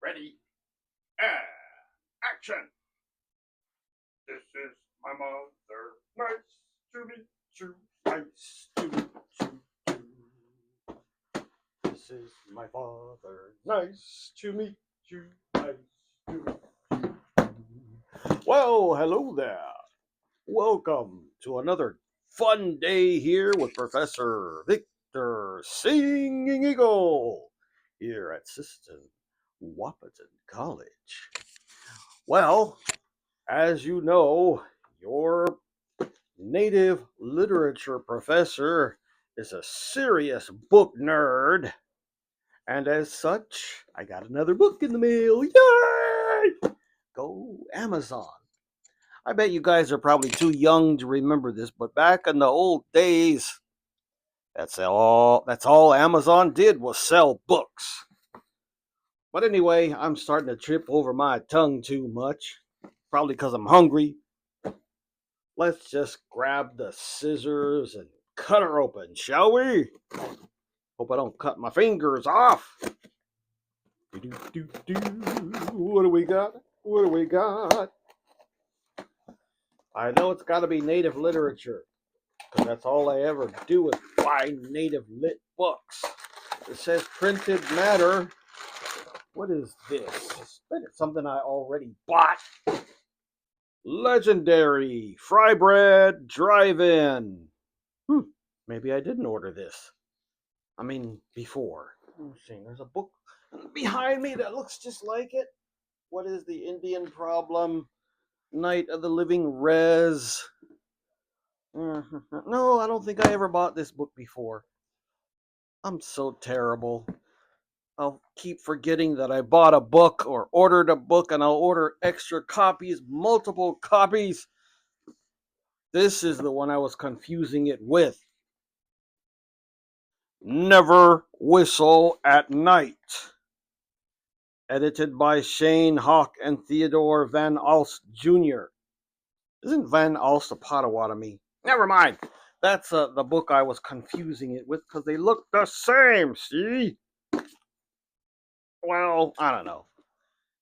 Ready? And action! This is my mother. Nice to meet you. Nice to meet you. This is my father. Nice to meet you. Nice to meet you. Well, hello there. Welcome to another fun day here with Professor Victor Singingeagle here at Sisseton, Wahpeton College. Well, as you know, your native literature professor is a serious book nerd. And as such, I got another book in the mail. Yay! Go Amazon. I bet you guys are probably too young to remember this, but back in the old days, that's all Amazon did was sell books. But anyway, I'm starting to trip over my tongue too much. Probably because I'm hungry. Let's just grab the scissors and cut her open, shall we? Hope I don't cut my fingers off. What do we got? What do we got? I know it's got to be native literature, because that's all I ever do is buy native lit books. It says printed matter. What is this? It's something I already bought. Legendary Frybread Drive-In. Maybe I didn't order this. I mean, before. Let's see, there's a book behind me that looks just like it. What is the Indian Problem? Night of the Living Res. No, I don't think I ever bought this book before. I'm so terrible. I'll keep forgetting that I bought a book or ordered a book, and I'll order extra copies, multiple copies. This is the one I was confusing it with. Never Whistle at Night. Edited by Shane Hawk and Theodore Van Alst Jr. Isn't Van Alst a Potawatomi? Never mind. That's the book I was confusing it with because they look the same, see? Well, I don't know.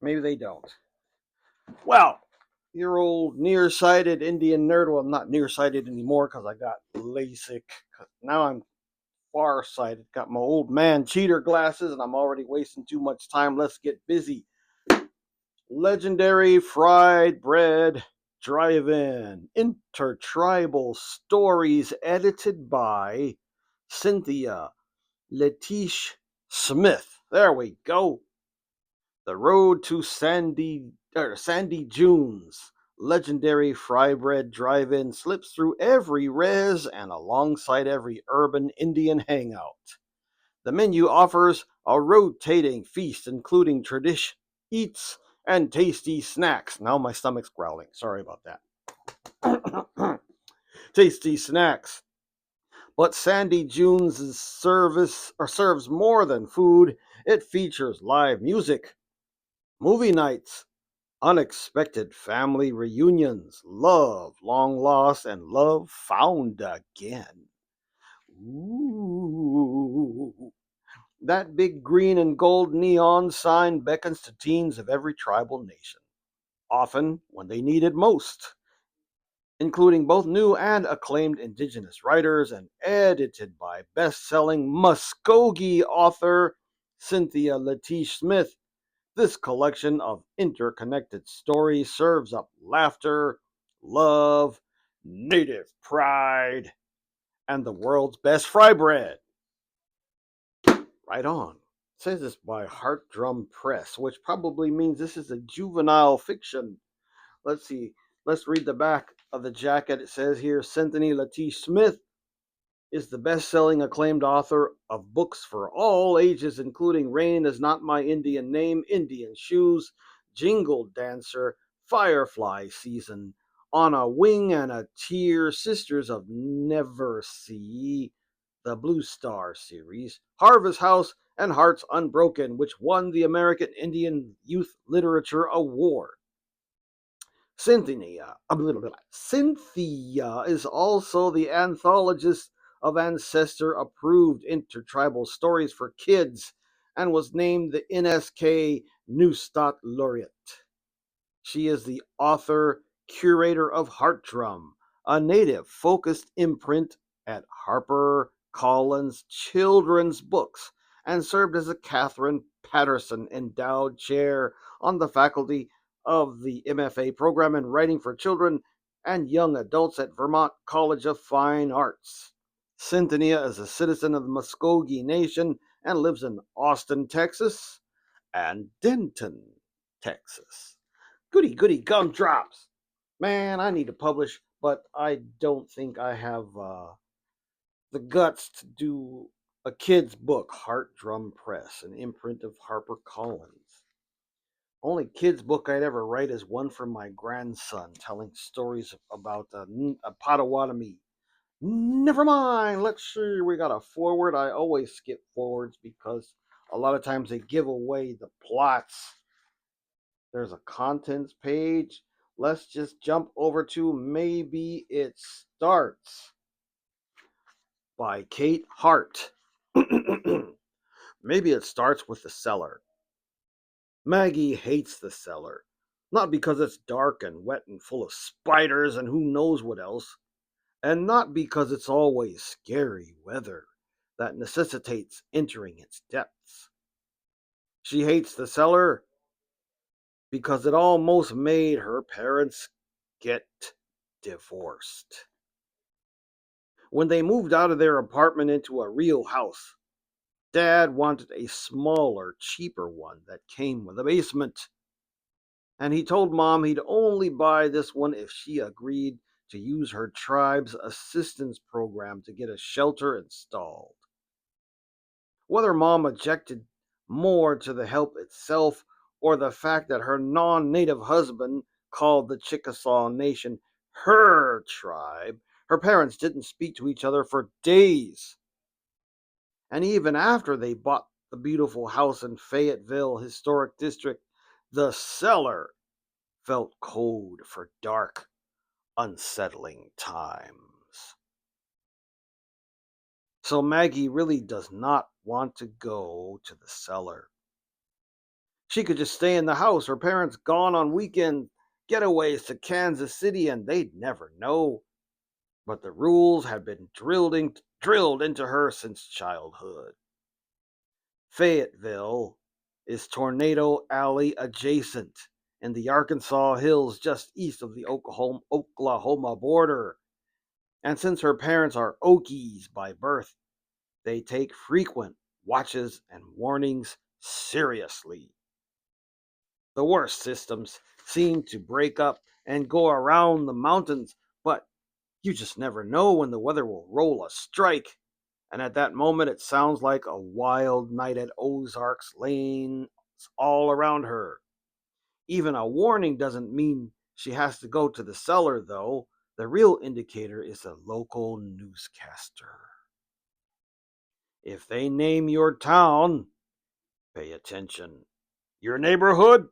Maybe they don't. Well, your old nearsighted Indian nerd. Well, I'm not nearsighted anymore because I got LASIK. Now I'm farsighted. Got my old man cheater glasses and I'm already wasting too much time. Let's get busy. Legendary Frybread Drive-In. Intertribal Stories edited by Cynthia Leitich Smith. There we go. The Road to Sandy Dunes. Legendary Frybread Drive-In slips through every res and alongside every urban Indian hangout. The menu offers a rotating feast including tradition eats and tasty snacks. Now my stomach's growling. Sorry about that. Tasty snacks. But Sandy Dunes serves more than food. It features live music, movie nights, unexpected family reunions, love long lost, and love found again. Ooh. That big green and gold neon sign beckons to teens of every tribal nation, often when they need it most, including both new and acclaimed indigenous writers, and edited by best-selling Muskogee author Cynthia Leitich Smith. This collection of interconnected stories serves up laughter, love, native pride, and the world's best fry bread. Right on. It says this by Heart Drum Press, which probably means this is a juvenile fiction. Let's see. Let's read the back of the jacket. It says here, Cynthia Leitich Smith is the best-selling acclaimed author of books for all ages, including Rain Is Not My Indian Name, Indian Shoes, Jingle Dancer, Firefly Season, On a Wing and a Tear, Sisters of Never Sea, the Blue Star series, Harvest House, and Hearts Unbroken, which won the American Indian Youth Literature Award. Cynthia is also the anthologist of ancestor-approved intertribal stories for kids and was named the NSK Neustadt Laureate. She is the author, curator of Heart Drum, a native-focused imprint at Harper Collins Children's Books, and served as a Catherine Patterson Endowed Chair on the faculty of the MFA program in Writing for Children and Young Adults at Vermont College of Fine Arts. Cynthia is a citizen of the Muskogee Nation and lives in Austin, Texas, and Denton, Texas. Goody, goody gumdrops. Man, I need to publish, but I don't think I have the guts to do a kid's book, Heart Drum Press, an imprint of Harper Collins. Only kid's book I'd ever write is one for my grandson, telling stories about a Potawatomi. Never mind, let's see, we got a forward. I always skip forwards because a lot of times they give away the plots. There's a contents page. Let's just jump over to Maybe It Starts by Kate Hart. Maybe it starts with the cellar. Maggie hates the cellar, not because it's dark and wet and full of spiders and who knows what else, and not because it's always scary weather that necessitates entering its depths. She hates the cellar because it almost made her parents get divorced. When they moved out of their apartment into a real house, Dad wanted a smaller, cheaper one that came with a basement. And he told Mom he'd only buy this one if she agreed to use her tribe's assistance program to get a shelter installed. Whether Mom objected more to the help itself or the fact that her non-native husband called the Chickasaw Nation her tribe, her parents didn't speak to each other for days. And even after they bought the beautiful house in Fayetteville Historic District, the cellar felt code for dark, unsettling times. So Maggie really does not want to go to the cellar. She could just stay in the house. Her parents gone on weekend getaways to Kansas City and they'd never know. But the rules had been drilled into her since childhood. Fayetteville is Tornado Alley adjacent in the Arkansas hills just east of the Oklahoma border. And since her parents are Okies by birth, they take frequent watches and warnings seriously. The worst systems seem to break up and go around the mountains, but you just never know when the weather will roll a strike. And at that moment, it sounds like a wild night at Ozarks Lanes all around her. Even a warning doesn't mean she has to go to the cellar, though. The real indicator is a local newscaster. If they name your town, pay attention. Your neighborhood,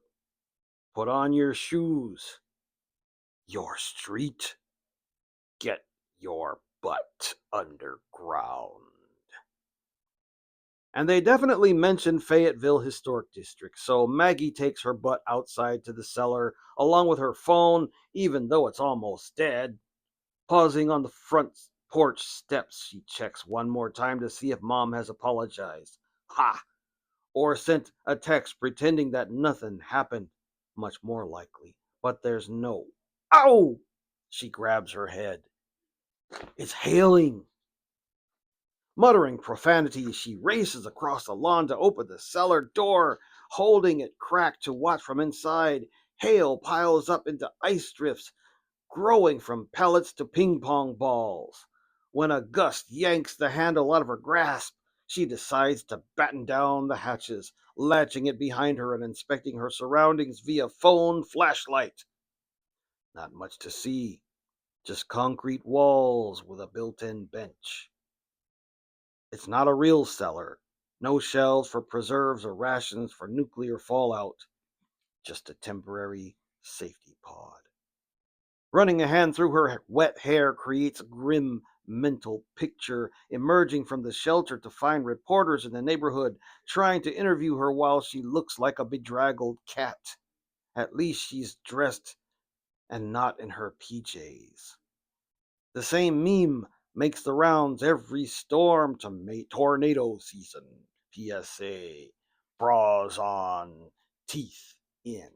put on your shoes. Your street, get your butt underground. And they definitely mention Fayetteville Historic District, so Maggie takes her butt outside to the cellar along with her phone, even though it's almost dead. Pausing on the front porch steps, she checks one more time to see if Mom has apologized. Ha! Or sent a text pretending that nothing happened. Much more likely. But there's no. Ow! She grabs her head. It's hailing. Muttering profanity, she races across the lawn to open the cellar door, holding it cracked to watch from inside. Hail piles up into ice drifts, growing from pellets to ping pong balls. When a gust yanks the handle out of her grasp, she decides to batten down the hatches, latching it behind her and inspecting her surroundings via phone flashlight. Not much to see, just concrete walls with a built-in bench. It's not a real cellar. No shelves for preserves or rations for nuclear fallout. Just a temporary safety pod. Running a hand through her wet hair creates a grim mental picture emerging from the shelter to find reporters in the neighborhood trying to interview her while she looks like a bedraggled cat. At least she's dressed and not in her PJs. The same meme makes the rounds every storm to tornado season. PSA. Bras on, teeth in.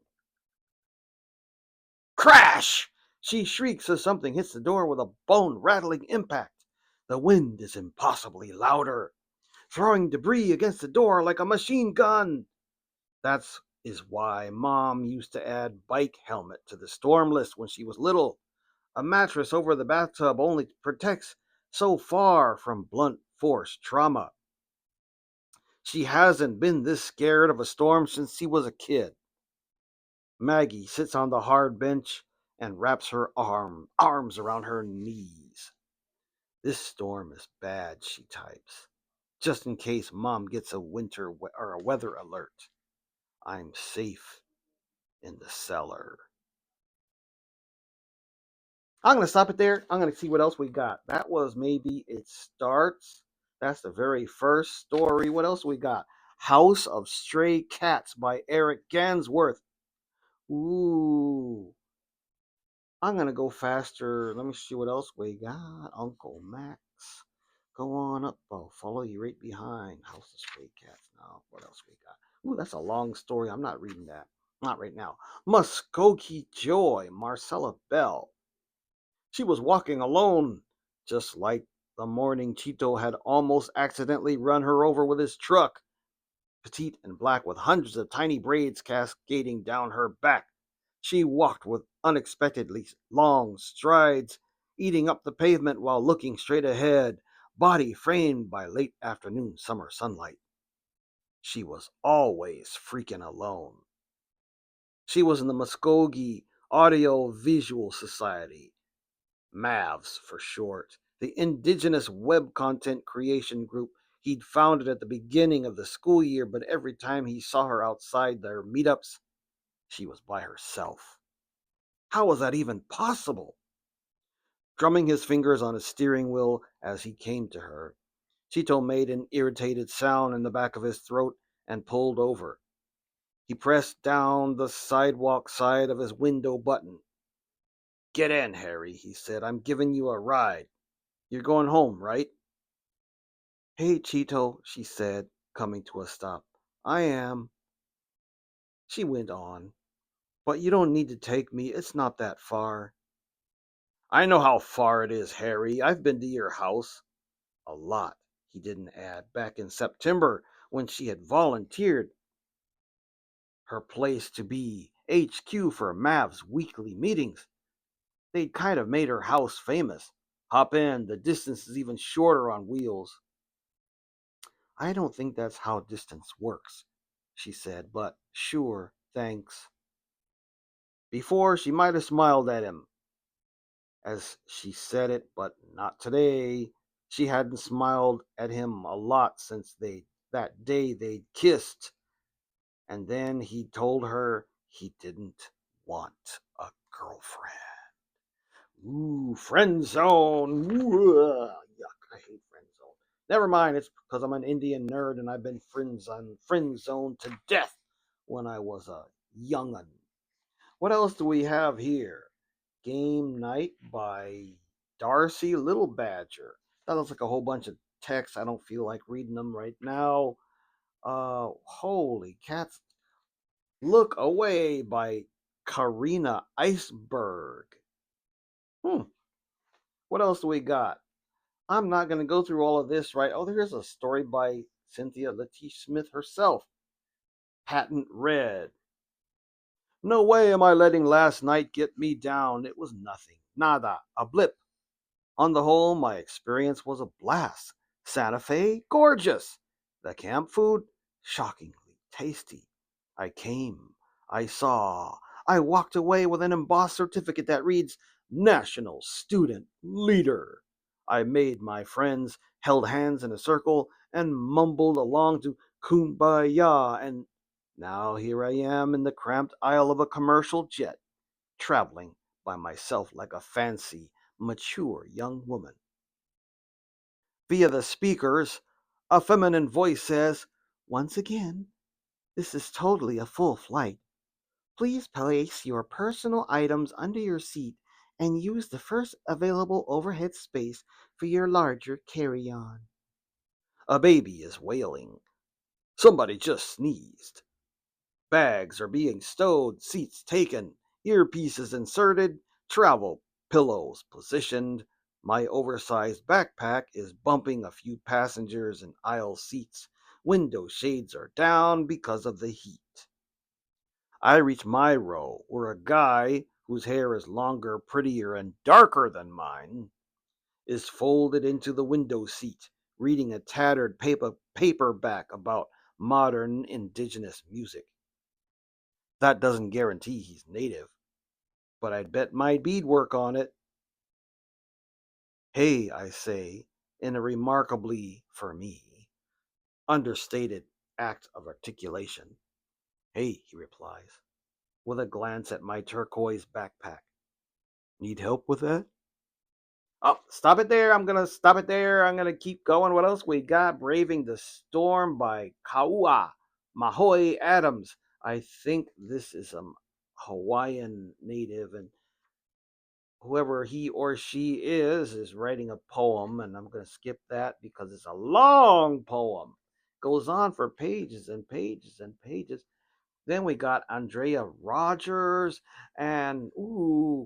Crash! She shrieks as something hits the door with a bone-rattling impact. The wind is impossibly louder, throwing debris against the door like a machine gun. That is why Mom used to add bike helmet to the storm list when she was little. A mattress over the bathtub only protects so far from blunt force trauma. She hasn't been this scared of a storm since she was a kid. Maggie sits on the hard bench and wraps her arms around her knees. This storm is bad, she types, just in case Mom gets a winter or a weather alert. I'm safe in the cellar. I'm going to stop it there. I'm going to see what else we got. That was Maybe It Starts. That's the very first story. What else we got? House of Stray Cats by Eric Gansworth. Ooh. I'm going to go faster. Let me see what else we got. Uncle Max. Go on up. I'll follow you right behind. House of Stray Cats. Now, what else we got? Ooh, that's a long story. I'm not reading that. Not right now. Muskogee Joy, Marcella Bell. She was walking alone, just like the morning Cheeto had almost accidentally run her over with his truck. Petite and black with hundreds of tiny braids cascading down her back. She walked with unexpectedly long strides, eating up the pavement while looking straight ahead, body framed by late afternoon summer sunlight. She was always freaking alone. She was in the Muskogee Audio Visual Society, MAVS for short, the indigenous web content creation group he'd founded at the beginning of the school year, but every time he saw her outside their meetups, she was by herself. How was that even possible? Drumming his fingers on his steering wheel as he came to her, Cheeto made an irritated sound in the back of his throat and pulled over. He pressed down the sidewalk side of his window button. Get in, Harry, he said. I'm giving you a ride. You're going home, right? Hey, Cheeto, she said, coming to a stop. I am. She went on. But you don't need to take me. It's not that far. I know how far it is, Harry. I've been to your house. A lot, he didn't add, back in September when she had volunteered her place to be HQ for Mav's weekly meetings. They'd kind of made her house famous. Hop in, the distance is even shorter on wheels. I don't think that's how distance works, she said, but sure, thanks. Before, she might have smiled at him as she said it, but not today. She hadn't smiled at him a lot since that day they'd kissed, and then he told her he didn't want a girlfriend. Ooh, friend zone. Ooh, yuck, I hate friend zone. Never mind, it's because I'm an Indian nerd and I've been friend zoned to death when I was a young'un. What else do we have here? Game Night by Darcie Little Badger. That looks like a whole bunch of text. I don't feel like reading them right now. Holy cats. Look Away by Karina Iceberg. What else do we got? I'm not going to go through all of this, right? Oh, there's a story by Cynthia Leitich Smith herself. Patent Red. No way am I letting last night get me down. It was nothing. Nada. A blip. On the whole, my experience was a blast. Santa Fe, gorgeous. The camp food, shockingly tasty. I came, I saw, I walked away with an embossed certificate that reads National Student Leader. I made my friends, held hands in a circle, and mumbled along to Kumbaya, and now here I am in the cramped aisle of a commercial jet, traveling by myself like a fancy, mature young woman. Via the speakers, a feminine voice says, "Once again, this is totally a full flight. Please place your personal items under your seat and use the first available overhead space for your larger carry-on." A baby is wailing. Somebody just sneezed. Bags are being stowed, seats taken, earpieces inserted, travel pillows positioned. My oversized backpack is bumping a few passengers in aisle seats. Window shades are down because of the heat. I reach my row, where a guy whose hair is longer, prettier, and darker than mine is folded into the window seat, reading a tattered paperback about modern indigenous music. That doesn't guarantee he's native, but I'd bet my beadwork on it. "Hey," I say, in a remarkably, for me, understated act of articulation. "Hey," he replies, with a glance at my turquoise backpack. "Need help with that?" Oh, stop it there. I'm going to stop it there. I'm going to keep going. What else we got? Braving the Storm by Kaua Mahoe Adams. I think this is a Hawaiian native, and whoever he or she is writing a poem, and I'm going to skip that because it's a long poem. Goes on for pages and pages and pages. Then we got Andrea Rogers and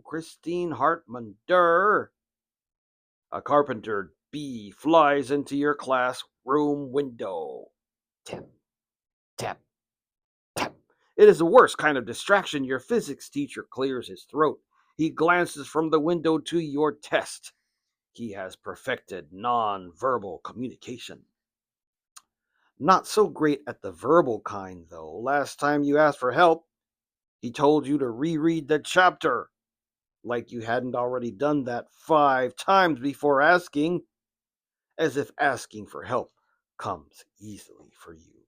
Christine Hartman Derr. A carpenter bee flies into your classroom window. Tap, tap, tap. It is the worst kind of distraction. Your physics teacher clears his throat. He glances from the window to your test. He has perfected non-verbal communication. Not so great at the verbal kind, though. Last time you asked for help, he told you to reread the chapter, like you hadn't already done that 5 times before asking, as if asking for help comes easily for you.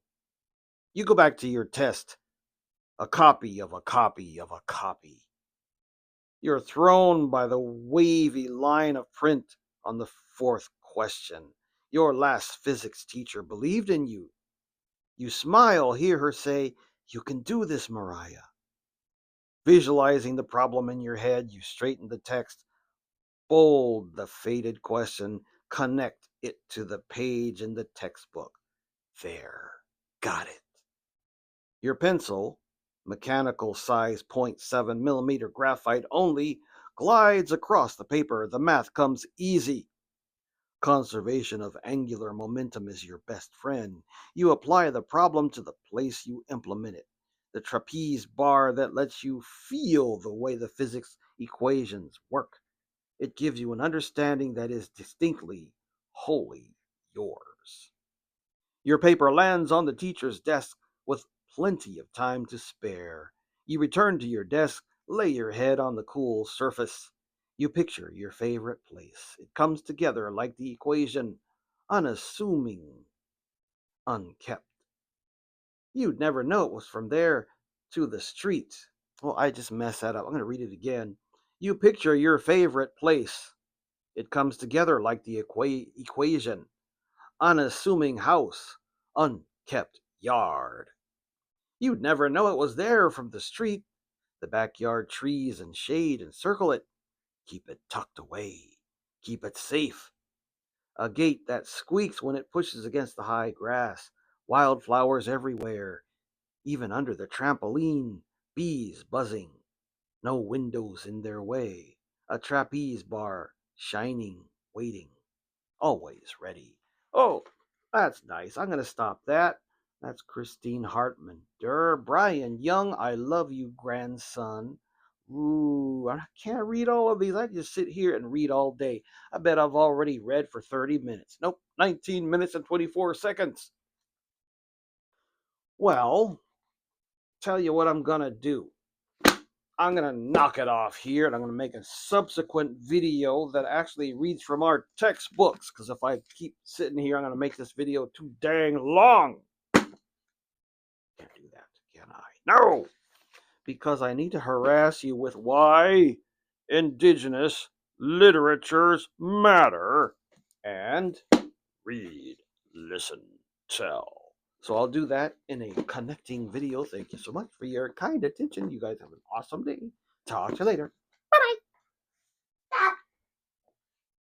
You go back to your test, a copy of a copy of a copy. You're thrown by the wavy line of print on the 4th question. Your last physics teacher believed in you. You smile, hear her say, "You can do this, Mariah." Visualizing the problem in your head, you straighten the text, bold the faded question, connect it to the page in the textbook. There, got it. Your pencil, mechanical size 0.7 millimeter graphite only, glides across the paper. The math comes easy. Conservation of angular momentum is your best friend. You apply the problem to the place you implement it. The trapeze bar that lets you feel the way the physics equations work. It gives you an understanding that is distinctly, wholly yours. Your paper lands on the teacher's desk with plenty of time to spare. You return to your desk, lay your head on the cool surface. You picture your favorite place. It comes together like the equation, unassuming, unkept. You'd never know it was from there to the street. Well, I just messed that up. I'm going to read it again. You picture your favorite place. It comes together like the equation, unassuming house, unkept yard. You'd never know it was there from the street. The backyard trees and shade encircle it. Keep it tucked away. Keep it safe. A gate that squeaks when it pushes against the high grass. Wildflowers everywhere, even under the trampoline. Bees buzzing. No windows in their way. A trapeze bar, shining, waiting. Always ready. Oh, that's nice. I'm going to stop that. That's Christine Hartman Derr. Brian Young, I love you, grandson. Ooh, I can't read all of these. I just sit here and read all day. I bet I've already read for 30 minutes. Nope, 19 minutes and 24 seconds. Well, tell you what I'm going to do. I'm going to knock it off here, and I'm going to make a subsequent video that actually reads from our textbooks, because if I keep sitting here, I'm going to make this video too dang long. Can't do that, can I? No! Because I need to harass you with why indigenous literatures matter, and read, listen, tell. So I'll do that in a connecting video. Thank you so much for your kind attention. You guys have an awesome day. Talk to you later.